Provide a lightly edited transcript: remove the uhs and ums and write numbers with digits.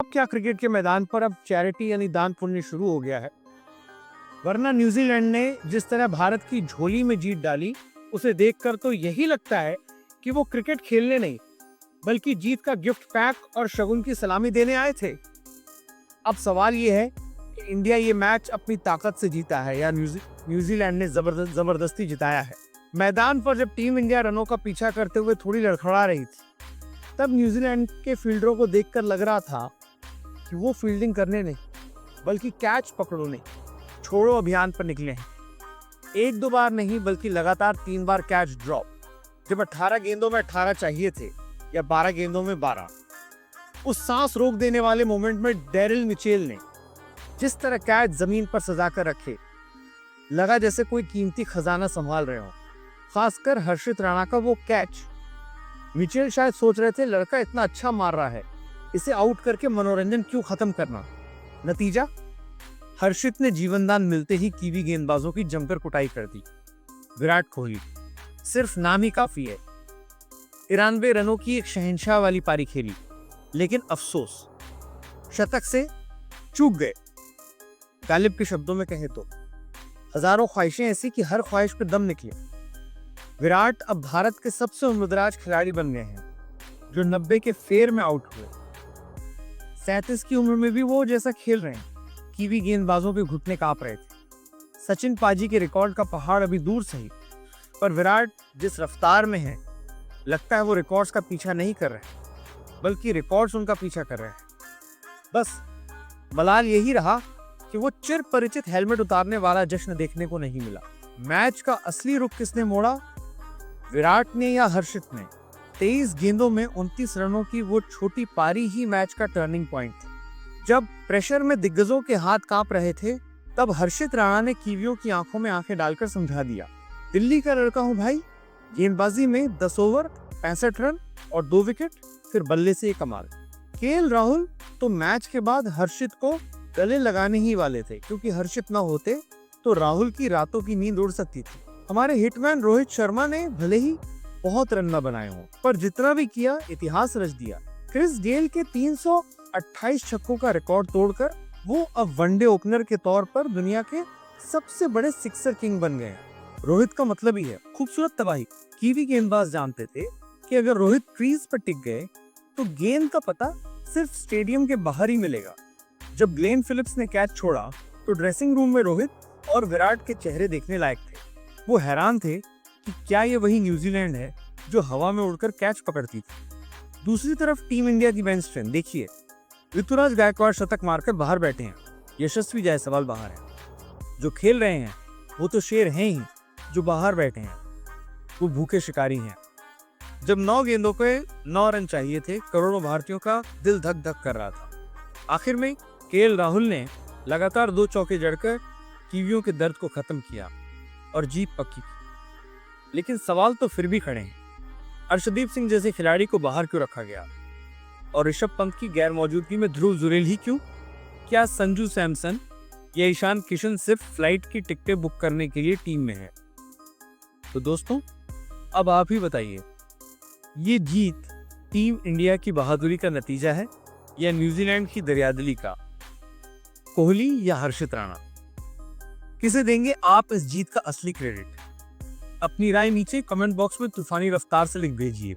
क्या क्रिकेट के मैदान पर अब चैरिटी यानी दान पुण्य शुरू हो गया है। वरना न्यूजीलैंड ने जिस तरह भारत की झोली में जीत डाली, उसे देखकर तो यही लगता है कि वो क्रिकेट खेलने नहीं बल्कि जीत का गिफ्ट पैक और शगुन की सलामी देने आए थे। अब सवाल ये है कि इंडिया ये मैच अपनी ताकत से जीता है या न्यूजीलैंड ने जबरदस्ती जिताया है। मैदान पर जब टीम इंडिया रनों का पीछा करते हुए थोड़ी लड़खड़ा रही थी, तब न्यूजीलैंड के फील्डरों को देखकर लग रहा था कि वो फील्डिंग करने नहीं बल्कि कैच पकड़ने छोड़ो अभियान पर निकले हैं। एक दो बार नहीं बल्कि लगातार 3 बार कैच ड्रॉप। जब 18 गेंदों में 18 चाहिए थे या 12 गेंदों में 12, उस सांस रोक देने वाले मोमेंट में डेरिल मिचेल ने जिस तरह कैच जमीन पर सजा कर रखे, लगा जैसे कोई कीमती खजाना संभाल रहे हो। खासकर हर्षित राणा का वो कैच, मिचेल शायद सोच रहे थे लड़का इतना अच्छा मार रहा है, इसे आउट करके मनोरंजन क्यों खत्म करना। नतीजा, हर्षित ने जीवनदान मिलते ही कीवी गेंदबाजों की जमकर कुटाई कर दी। विराट कोहली सिर्फ नाम ही काफी है। 93 रनों की एक शहंशाह वाली पारी खेली, लेकिन अफसोस शतक से चूक गए। गालिब के शब्दों में कहें तो हजारों ख्वाहिशें ऐसी कि हर ख्वाहिश पे दम निकले। विराट अब भारत के सबसे उम्रदराज खिलाड़ी बन गए हैं, जो 90 के फेर में आउट हुए। 37 की उम्र में भी वो जैसा खेल रहे हैं। कीवी गेंदबाजों पे घुटने कांप रहे थे। सचिन पाजी के रिकॉर्ड का पहाड़ अभी दूर सही, पर विराट जिस रफ्तार में है, लगता है वो रिकॉर्ड्स का पीछा नहीं कर रहे बल्कि रिकॉर्ड्स उनका पीछा कर रहे हैं। बस मलाल यही रहा कि वो चिर परिचित हेलमेट उतारने वाला जश्न देखने को नहीं मिला। मैच का असली रुख किसने मोड़ा, विराट ने या हर्षित ने? 23 गेंदों में 29 रनों की वो छोटी पारी ही मैच का टर्निंग पॉइंट थी। जब प्रेशर में दिग्गजों के हाथ कांप रहे थे, तब हर्षित राणा ने कीवियों की आंखों में आंखें डालकर समझा दिया, दिल्ली का लड़का हूं भाई। गेंदबाजी में 10 ओवर 65 रन और 2 विकेट, फिर बल्ले से कमाल। केएल राहुल तो मैच के बाद हर्षित को गले लगाने ही वाले थे, क्योंकि हर्षित ना होते तो राहुल की रातों की नींद उड़ सकती थी। हमारे हिटमैन रोहित शर्मा ने भले ही बहुत रन न बनाए हों, पर जितना भी किया इतिहास रच दिया। क्रिस गेल के 328 छक्कों का रिकॉर्ड तोड़कर वो अब वनडे ओपनर के तौर पर दुनिया के सबसे बड़े सिक्सर किंग बन गए। रोहित का मतलब ही है खूबसूरत तबाही। कीवी गेंदबाज जानते थे कि अगर रोहित क्रीज पर टिक गए तो गेंद का पता सिर्फ स्टेडियम के बाहर ही मिलेगा। जब ग्लेन फिलिप्स ने कैच छोड़ा तो ड्रेसिंग रूम में रोहित और विराट के चेहरे देखने लायक थे। वो हैरान थे कि क्या ये वही न्यूजीलैंड है जो हवा में उड़कर कैच पकड़ती थी। दूसरी तरफ टीम इंडिया की बेंच स्ट्रेंथ देखिए। ऋतुराज गायकवाड़ शतक मारकर बाहर बैठे हैं, यशस्वी जायसवाल बाहर है। जो खेल रहे हैं वो तो शेर हैं ही, जो बाहर बैठे हैं वो भूखे शिकारी हैं। जब 9 गेंदों पे 9 रन चाहिए थे, करोड़ों भारतीयों का दिल धक धक कर रहा था। आखिर में केएल राहुल ने लगातार 2 चौके जड़कर कीवियों के दर्द को खत्म किया और जीत पक्की की। लेकिन सवाल तो फिर भी खड़े हैं, अर्शदीप सिंह जैसे खिलाड़ी को बाहर क्यों रखा गया और ऋषभ पंत की गैर मौजूदगी में ध्रुव जुरेल ही क्यों? क्या संजू सैमसन या ईशान किशन सिर्फ फ्लाइट की टिकटें बुक करने के लिए टीम में है? तो दोस्तों, अब आप ही बताइए, ये जीत टीम इंडिया की बहादुरी का नतीजा है या न्यूजीलैंड की दरियादिली का? कोहली या हर्षित राणा, किसे देंगे आप इस जीत का असली क्रेडिट? अपनी राय नीचे कमेंट बॉक्स में तूफानी रफ्तार से लिख भेजिए।